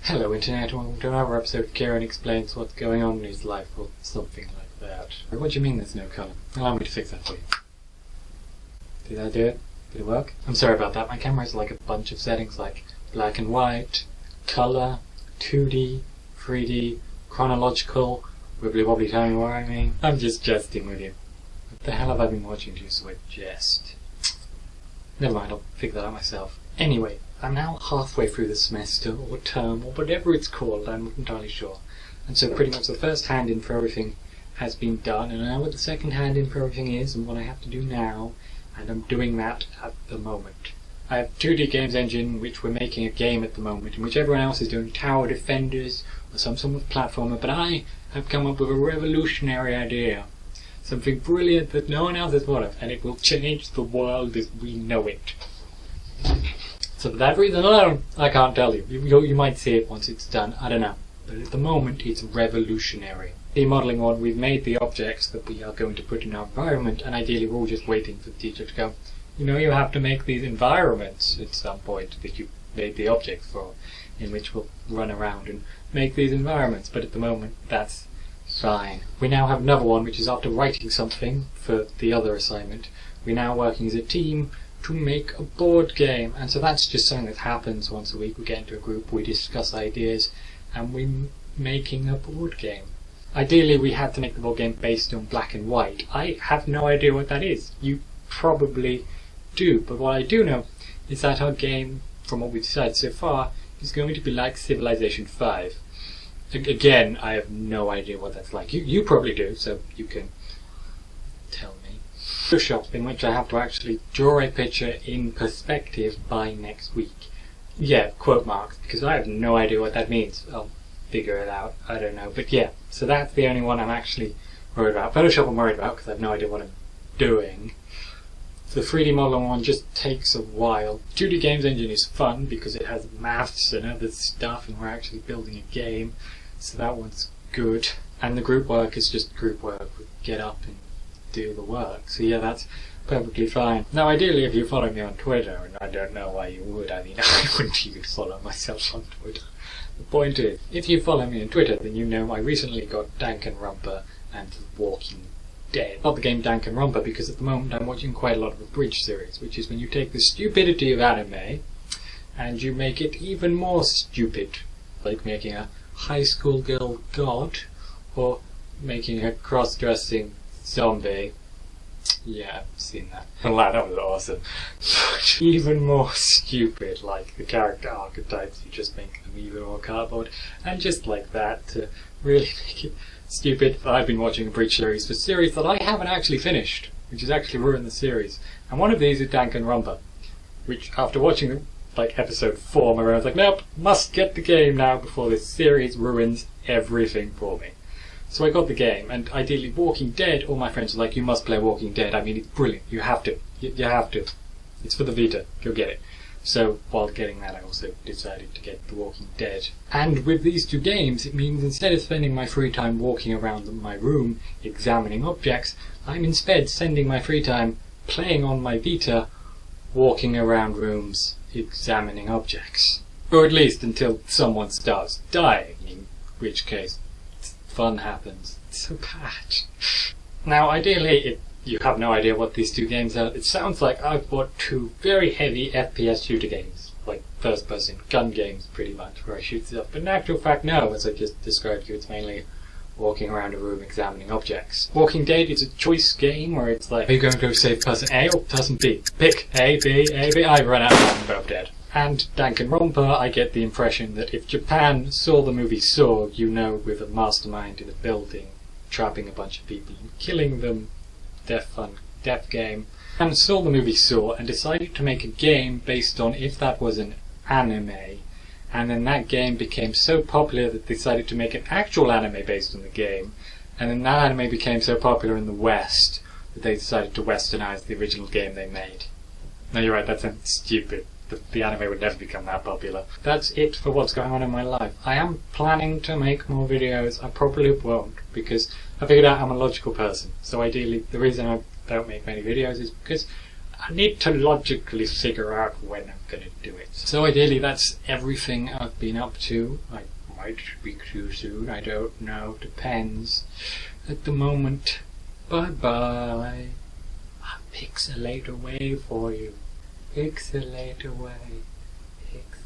Hello Internet, welcome to another episode of Kieran Explains What's Going On in His Life, or something like that. What do you mean there's no colour? Allow me to fix that for you. Did I do it? Did it work? I'm sorry about that, my camera has like a bunch of settings like black and white, colour, 2D, 3D, chronological, wibbly wobbly timey wimey. I'm just jesting with you. What the hell have I been watching to so I jest? Never mind, I'll figure that out myself. Anyway, I'm now halfway through the semester, or term, or whatever it's called, I'm not entirely sure. And so pretty much the first hand-in for everything has been done, and I know what the second hand-in for everything is, and what I have to do now, and I'm doing that at the moment. I have 2D Games Engine, which we're making a game at the moment, in which everyone else is doing tower defenders, or some sort of platformer, but I have come up with a revolutionary idea. Something brilliant that no one else has thought of, and it will change the world as we know it. So for that reason alone, I can't tell you. You might see it once it's done, I don't know. But at the moment, it's revolutionary. The modelling one, we've made the objects that we are going to put in our environment, and ideally we're all just waiting for the teacher to go, you know, you have to make these environments at some point that you made the objects for, in which we'll run around and make these environments. But at the moment, that's fine. We now have another one, which is after writing something for the other assignment, we're now working as a team to make a board game, and so that's just something that happens once a week. We get into a group, we discuss ideas, and we're making a board game. Ideally we had to make the board game based on black and white. I have no idea what that is. You probably do, but what I do know is that our game, from what we've decided so far, is going to be like Civilization 5. Again, I have no idea what that's like. You probably do, so you can tell me. Photoshop, in which I have to actually draw a picture in perspective by next week. Yeah, quote marks, because I have no idea what that means. I'll figure it out, I don't know. But yeah, so that's the only one I'm actually worried about. Photoshop I'm worried about because I have no idea what I'm doing. The 3D modeling one just takes a while. 2D Games Engine is fun because it has maths and other stuff and we're actually building a game, so that one's good. And the group work is just group work. We get up and do the work, so yeah, that's perfectly fine. Now ideally if you follow me on Twitter, and I don't know why you would, I mean I wouldn't even follow myself on Twitter. The point is, if you follow me on Twitter, then you know I recently got Danganronpa and The Walking Dead. Not the game Danganronpa, because at the moment I'm watching quite a lot of the Bridge series, which is when you take the stupidity of anime and you make it even more stupid, like making a high school girl god, or making a cross-dressing zombie. Yeah, I've seen that. Wow, that was awesome. Even more stupid, like the character archetypes, you just make them even more cardboard. And just like that, to really make it stupid. I've been watching a Bridge series for series that I haven't actually finished, which has actually ruined the series. And one of these is Danganronpa, which after watching like episode 4, my brain was like, nope, must get the game now before this series ruins everything for me. So I got the game, and ideally Walking Dead, all my friends were like, you must play Walking Dead. I mean, it's brilliant. You have to. You have to. It's for the Vita. You'll get it. So while getting that, I also decided to get The Walking Dead. And with these two games, it means instead of spending my free time walking around my room examining objects, I'm instead spending my free time playing on my Vita, walking around rooms examining objects. Or at least until someone starts dying, in which case fun happens. It's so bad. Now ideally, if you have no idea what these two games are, it sounds like I've bought two very heavy FPS shooter games, like first person gun games pretty much, where I shoot stuff, but in actual fact no, as I just described to you, it's mainly walking around a room examining objects. Walking Dead is a choice game where it's like, are you going to go save person A or person B? Pick A, B, A, B. I've run out of time, I'm both dead. And Danganronpa, I get the impression that if Japan saw the movie Saw, you know, with a mastermind in a building, trapping a bunch of people and killing them, death game, and saw the movie Saw and decided to make a game based on if that was an anime, and then that game became so popular that they decided to make an actual anime based on the game, and then that anime became so popular in the West that they decided to westernize the original game they made. No, you're right, that sounds stupid. The anime would never become that popular. That's it for what's going on in my life. I am planning to make more videos. I probably won't, because I figured out I'm a logical person. So ideally, the reason I don't make many videos is because I need to logically figure out when I'm gonna do it. So ideally that's everything I've been up to. I might speak too soon, I don't know, depends. At the moment, bye-bye. I'll pixelate away for you. Pixelate away. Pixelate.